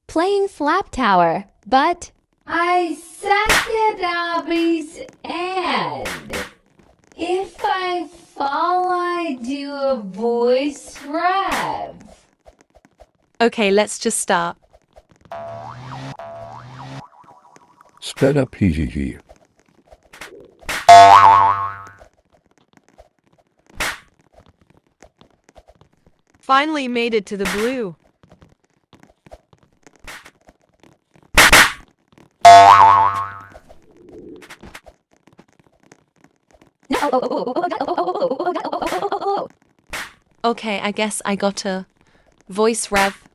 playing Flap Tower, but I suck at Abby's and if I fall, I do a voice rev. Okay, let's just start. Sped up tehe. Finally made it to the blue. Okay, I guess I got a voice rev.